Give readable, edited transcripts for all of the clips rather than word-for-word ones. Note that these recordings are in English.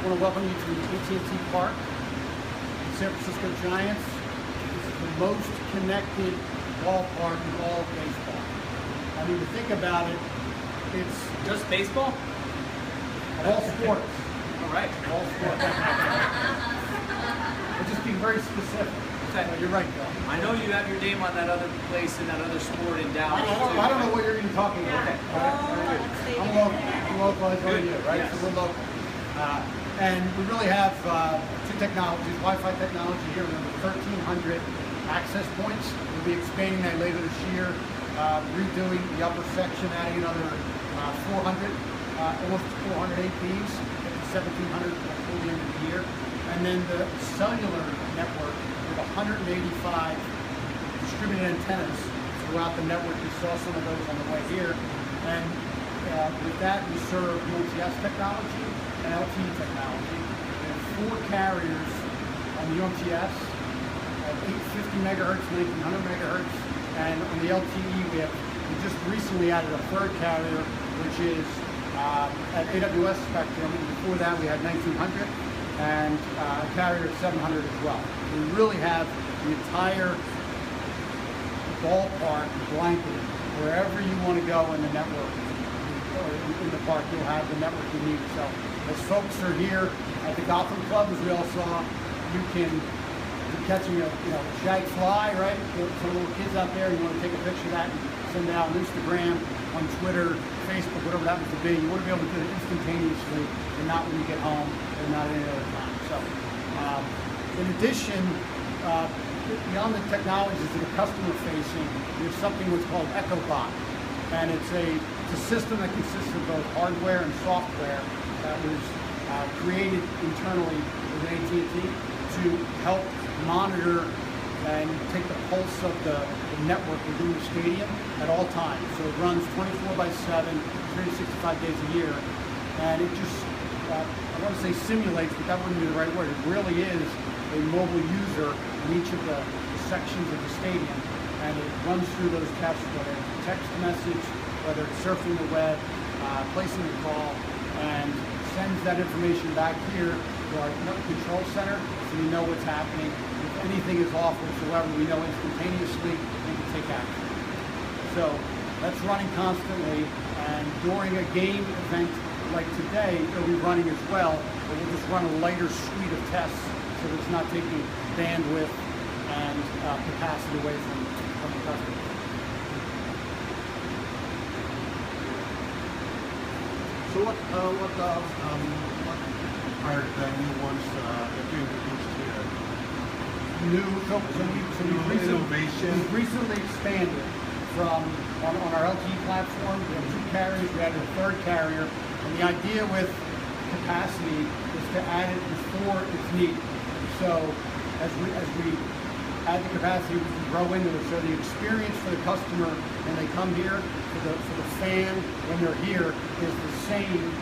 want to welcome you to the AT&T Park, the San Francisco Giants. This is the most connected ballpark in all of baseball. I mean, to think about it, it's just baseball? All sports. All right. All sports. We're just being very specific. Okay. You're right, Bill. I know you have your name on that other place in that other sport in Dallas. I don't know what you're even talking about. Okay. I'm local. I'm local as well as you, right? Yes. So we're local. And we really have two technologies, Wi-Fi technology here. We have 1,300 access points. We'll be expanding that later this year, redoing the upper section, adding another 400, almost 400 APs, 1,700 before the end of the year. And then the cellular network with 185 distributed antennas throughout the network. You saw some of those on the way here. And with that, we serve UMTS technology and LTE technology. We have 4 carriers on the UMTS at 850 megahertz, 1900 megahertz, and on the LTE we just recently added a 3rd carrier, which is at AWS spectrum. Before that we had 1900 and a carrier at 700 as well. We really have the entire ballpark blanketed. Wherever you want to go in the network, or in the park, you'll have the network you need. So as folks are here at the Gotham Club, as we all saw, you can be catching a shag fly, right? Some little kids out there, you want to take a picture of that and send it out on Instagram, on Twitter, Facebook, whatever that happens to be. You want to be able to do it instantaneously and not when you get home and not at any other time. So in addition, beyond the technologies that are customer facing, there's something what's called EchoBot. And it's a system that consists of both hardware and software that was created internally with AT&T to help monitor and take the pulse of the network within the stadium at all times. So it runs 24/7, 365 days a year. And it just, I want to say simulates, but that wouldn't be the right word. It really is a mobile user in each of the sections of the stadium. And it runs through those tests, whether it's text message, whether it's surfing the web, placing a call, and sends that information back here to our control center so we know what's happening. If anything is off whatsoever, we know instantaneously and can take action. So that's running constantly, and during a game event like today, it'll be running as well, but we'll just run a lighter suite of tests so that it's not taking bandwidth and capacity away from the customer. So what are the new ones that you introduced here? We've recently expanded from on our LTE platform. We have 2 carriers. We added a 3rd carrier, and the idea with capacity is to add it before it's needed. So as we add the capacity, we can grow into it. So the experience for the customer when they come here, for the fan when they're here, is the same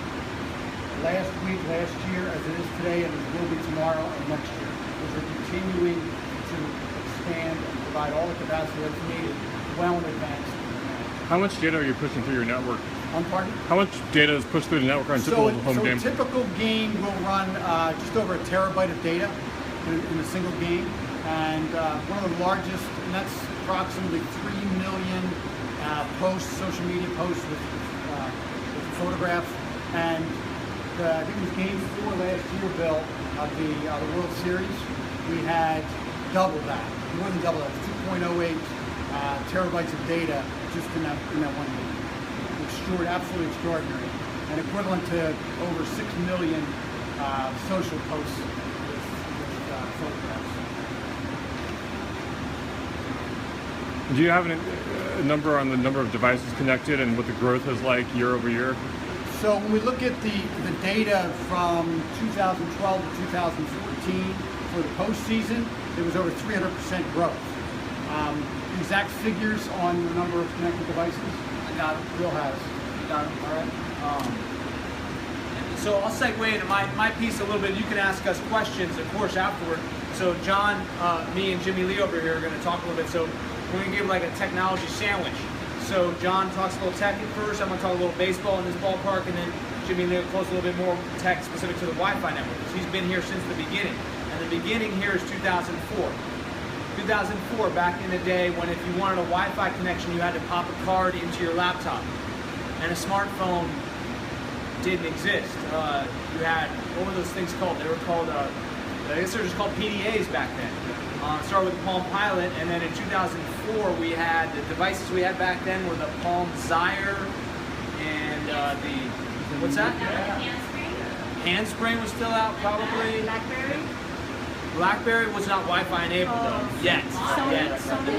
last week, last year, as it is today, and as it will be tomorrow and next year. Because we're continuing to expand and provide all the capacity that's needed well in advance. How much data are you pushing through your network? Pardon? How much data is pushed through the network on a typical home game? So a typical game will run just over a terabyte of data in a single game. And one of the largest, and that's approximately 3 million posts, social media posts with photographs. And I think it was game 4 last year, Bill, of the World Series. We had double that, more than double that. It was 2.08 terabytes of data just in that one game. Absolutely extraordinary, and equivalent to over 6 million social posts with photographs. Do you have a number on the number of devices connected and what the growth is like year over year? So when we look at the data from 2012 to 2014 for the postseason, there was over 300% growth. Exact figures on the number of connected devices? I got it. Bill has. Got it. All right. So I'll segue into my piece a little bit. You can ask us questions, of course, afterward. So John, me, and Jimmy Lee over here are going to talk a little bit. So we're going to give like a technology sandwich. So John talks a little tech at first. I'm going to talk a little baseball in this ballpark, and then Jimmy Leo close a little bit more tech specific to the Wi-Fi network, because he's been here since the beginning. And the beginning here is 2004. 2004, back in the day when if you wanted a Wi-Fi connection, you had to pop a card into your laptop. And a smartphone didn't exist. You had, what were those things called? They were called, I guess they were just called PDAs back then. Started with the Palm Pilot, and then in 2004 we had, the devices we had back then were the Palm Zyre and what's that? Handspring was still out, probably. BlackBerry? BlackBerry was not Wi-Fi enabled though, yet. Sony.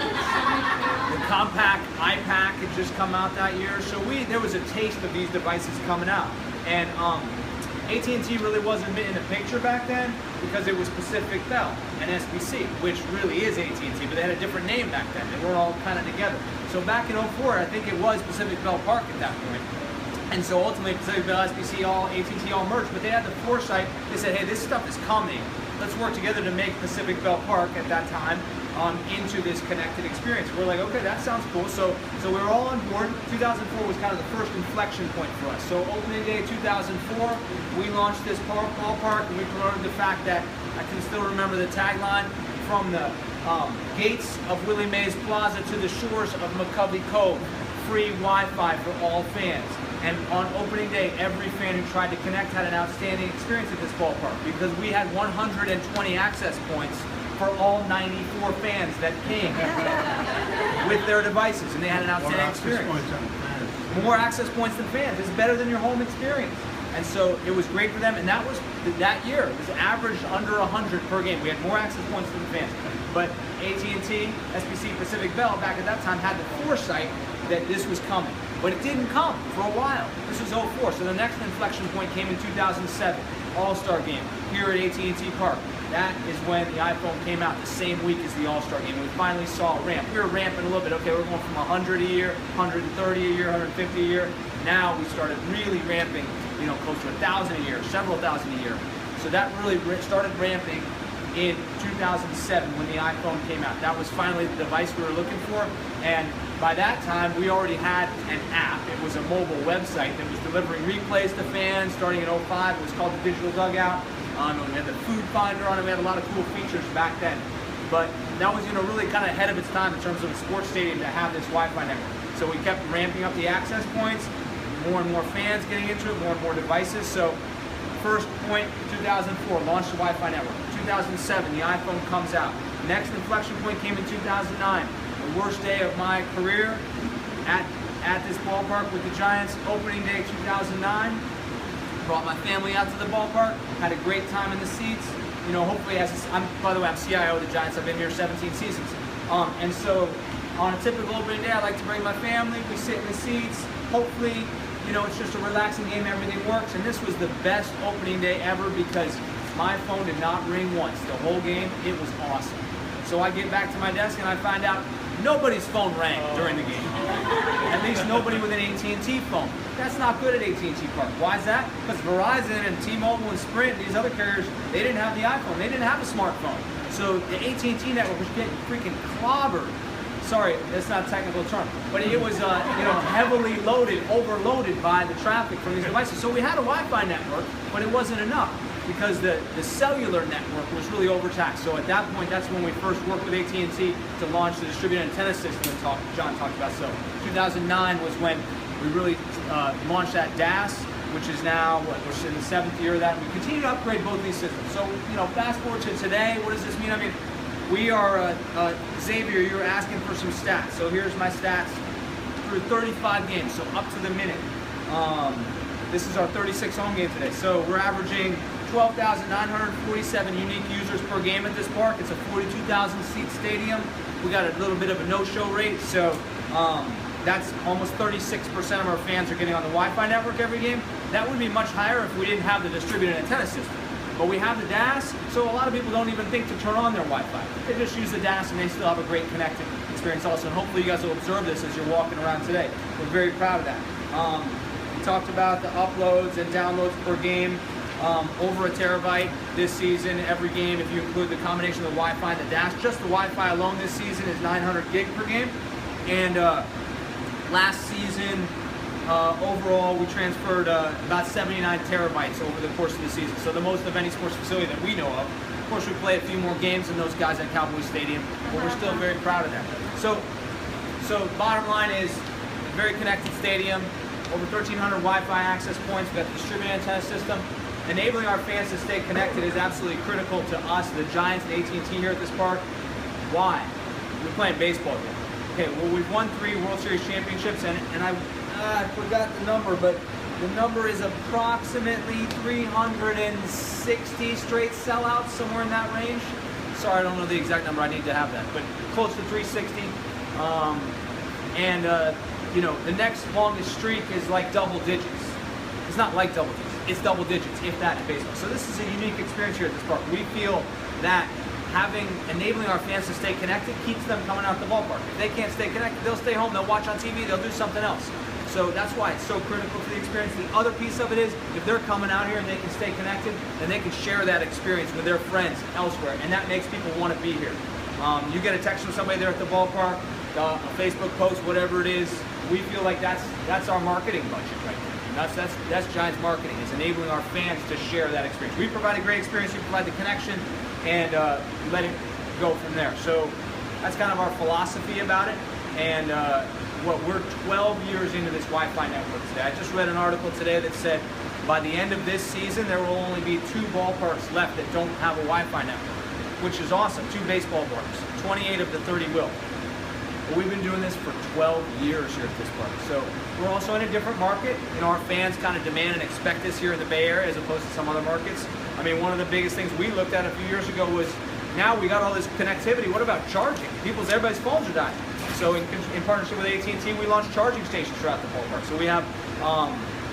The compact iPack had just come out that year, so there was a taste of these devices coming out. And AT&T really wasn't in the picture back then because it was Pacific Bell and SBC, which really is AT&T, but they had a different name back then. They were all kind of together. So back in 04, I think it was Pacific Bell Park at that point. And so ultimately Pacific Bell, SBC, AT&T all merged, but they had the foresight. They said, hey, this stuff is coming. Let's work together to make Pacific Bell Park at that time into this connected experience. We're like, okay, that sounds cool. So we were all on board. 2004 was kind of the first inflection point for us. So opening day 2004, we launched this ballpark, and we promoted the fact that I can still remember the tagline, from the gates of Willie Mays Plaza to the shores of McCovey Cove, free Wi-Fi for all fans. And on opening day, every fan who tried to connect had an outstanding experience at this ballpark, because we had 120 access points for all 94 fans that came with their devices, and they had an outstanding experience. More access points than fans. It's better than your home experience. And so it was great for them, and that year, it was averaged under 100 per game. We had more access points than the fans. But AT&T, SBC, Pacific Bell, back at that time, had the foresight that this was coming. But it didn't come for a while. This was 04, so the next inflection point came in 2007, All-Star Game, here at AT&T Park. That is when the iPhone came out, the same week as the All-Star Game. We finally saw a ramp. We were ramping a little bit. Okay, we're going from 100 a year, 130 a year, 150 a year. Now we started really ramping, close to 1,000 a year, several thousand a year. So that really started ramping in 2007 when the iPhone came out. That was finally the device we were looking for. And by that time, we already had an app. It was a mobile website that was delivering replays to fans starting in 05. It was called the Digital Dugout. We had the food finder on it. We had a lot of cool features back then. But that was, really kind of ahead of its time in terms of a sports stadium to have this Wi-Fi network. So we kept ramping up the access points, more and more fans getting into it, more and more devices. So first point, 2004, launched the Wi-Fi network. 2007, the iPhone comes out. Next inflection point came in 2009. The worst day of my career at this ballpark with the Giants. Opening day 2009. Brought my family out to the ballpark. Had a great time in the seats. Hopefully, by the way, I'm CIO of the Giants. I've been here 17 seasons. And so, on a typical opening day, I like to bring my family. We sit in the seats. Hopefully, it's just a relaxing game. Everything works. And this was the best opening day ever because my phone did not ring once. The whole game, it was awesome. So I get back to my desk and I find out nobody's phone rang during the game. At least nobody with an AT&T phone. That's not good at AT&T Park. Why is that? Because Verizon and T-Mobile and Sprint, these other carriers, they didn't have the iPhone. They didn't have a smartphone. So the AT&T network was getting freaking clobbered. Sorry, that's not a technical term. But it was heavily loaded, overloaded by the traffic from these devices. So we had a Wi-Fi network, but it wasn't enough because the cellular network was really overtaxed. So at that point, that's when we first worked with AT&T to launch the distributed antenna system that John talked about. So 2009 was when we really launched that DAS, which is now, we're in the 7th year of that. And we continue to upgrade both these systems. So, fast forward to today, what does this mean? I mean, we are, Xavier, you were asking for some stats. So here's my stats through 35 games, so up to the minute. This is our 36th home game today. So we're averaging 12,947 unique users per game at this park. It's a 42,000 seat stadium. We got a little bit of a no-show rate, so that's almost 36% of our fans are getting on the Wi-Fi network every game. That would be much higher if we didn't have the distributed antenna system. But we have the DAS, so a lot of people don't even think to turn on their Wi-Fi. They just use the DAS and they still have a great connected experience also. And hopefully you guys will observe this as you're walking around today. We're very proud of that. We talked about the uploads and downloads per game. Over a terabyte this season, every game, if you include the combination of the Wi-Fi and the DAS. Just the Wi-Fi alone this season is 900 gig per game. And last season, overall, we transferred about 79 terabytes over the course of the season. So the most of any sports facility that we know of. Of course, we play a few more games than those guys at Cowboy Stadium, but we're still very proud of that. So bottom line is, a very connected stadium, over 1,300 Wi-Fi access points. We've got the distributed antenna system. Enabling our fans to stay connected is absolutely critical to us, the Giants and AT&T here at this park. Why? We're playing baseball here. Okay, well, we've won 3 World Series championships, and I forgot the number, but the number is approximately 360 straight sellouts, somewhere in that range. Sorry, I don't know the exact number. I need to have that, but close to 360. You know, the next longest streak is like double digits. It's not like double digits. It's double digits, if that, in baseball. So this is a unique experience here at this park. We feel that enabling our fans to stay connected keeps them coming out the ballpark. If they can't stay connected, they'll stay home, they'll watch on TV, they'll do something else. So that's why it's so critical to the experience. The other piece of it is, if they're coming out here and they can stay connected, then they can share that experience with their friends elsewhere, and that makes people want to be here. You get a text from somebody there at the ballpark, a Facebook post, whatever it is. We feel like that's our marketing budget right there. That's Giants marketing, is enabling our fans to share that experience. We provide a great experience, we provide the connection, and let it go from there. So that's kind of our philosophy about it. And we're 12 years into this Wi-Fi network today. I just read an article today that said by the end of this season, there will only be 2 ballparks left that don't have a Wi-Fi network, which is awesome. 2 baseball parks. 28 of the 30 will. But we've been doing this for 12 years here at this park. So we're also in a different market. You know, our fans kind of demand and expect this here in the Bay Area as opposed to some other markets. I mean, one of the biggest things we looked at a few years ago was, now we got all this connectivity, what about charging? Everybody's phones are dying. So in partnership with AT&T, we launched charging stations throughout the ballpark. So we have,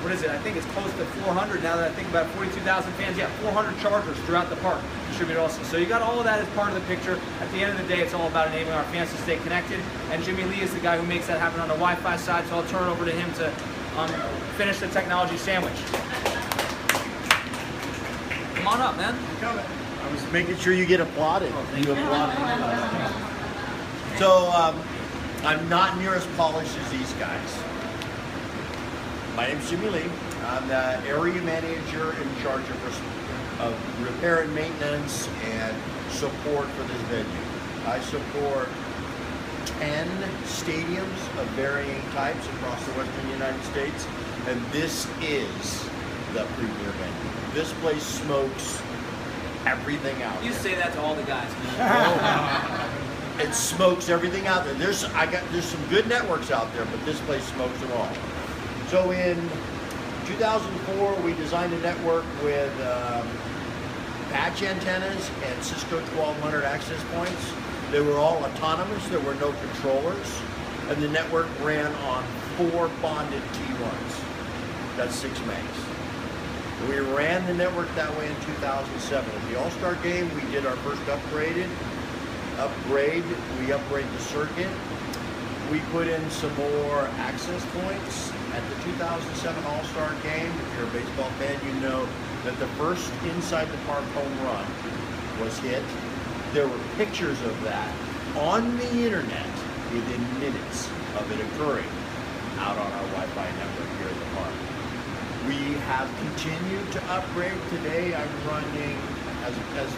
what is it? I think it's close to 400 now that I think about 42,000 fans. Yeah, 400 chargers throughout the park distributed also. So you got all of that as part of the picture. At the end of the day, it's all about enabling our fans to stay connected. And Jimmy Lee is the guy who makes that happen on the Wi-Fi side. So I'll turn it over to him to finish the technology sandwich. Come on up, man. I was making sure you get applauded. You applauded. So I'm not near as polished as these guys. My name's Jimmy Lee. I'm the area manager in charge of repair and maintenance and support for this venue. I support 10 stadiums of varying types across the western United States, and this is the premier venue. This place smokes everything out there. You say that to all the guys. It smokes everything out there. There's some good networks out there, but this place smokes them all. So in 2004, we designed a network with patch antennas and Cisco 1200 access points. They were all autonomous. There were no controllers, and the network ran on 4 bonded T1s. That's 6 megs. We ran the network that way in 2007. At the All-Star game, we did our first upgrade. We upgraded the circuit. We put in some more access points. At the 2007 All-Star game, if you're a baseball fan, you know that the first inside the park home run was hit. There were pictures of that on the internet within minutes of it occurring out on our Wi-Fi network here at the park. We have continued to upgrade. Today I'm running, as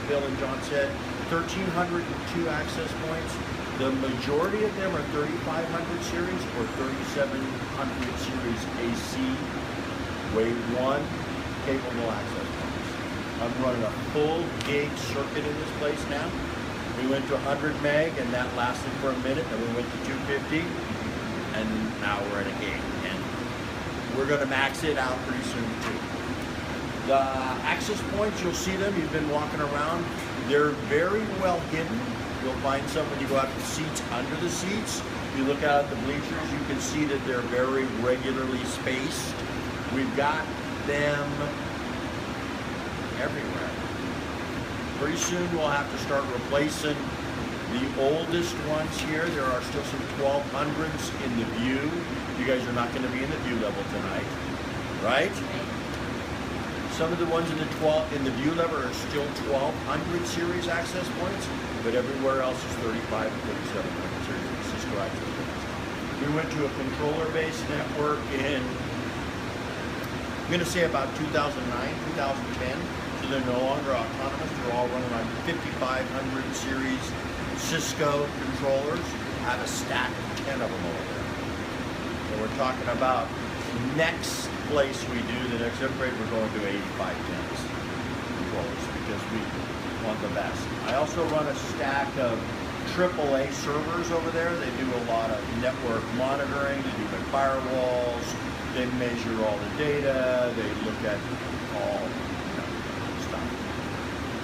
Bill and John said, 1,302 access points. The majority of them are 3,500 series or 3,700 series AC Wave 1 capable access points. I'm running a full gig circuit in this place now. We went to 100 meg and that lasted for a minute, then we went to 250, and now we're at a gig. And we're going to max it out pretty soon too. The access points, you'll see them, you've been walking around. They're very well hidden. You'll find some when you go out to the seats, under the seats. If you look out at the bleachers, you can see that they're very regularly spaced. We've got them everywhere. Pretty soon we'll have to start replacing the oldest ones here. There are still some 1200s in the view. You guys are not going to be in the view level tonight, right? Some of the ones in the view level are still 1200 series access points, but everywhere else is 35 and 3700 series Cisco access points. We went to a controller-based network in, I'm going to say about 2009, 2010. So they're no longer autonomous. They're all running on 5500 series Cisco controllers. I have a stack of 10 of them over there. So we're talking about next place we do the next upgrade, we're going to 8510s controllers because we want the best. I also run a stack of AAA servers over there. They do a lot of network monitoring. They do the firewalls. They measure all the data. They look at all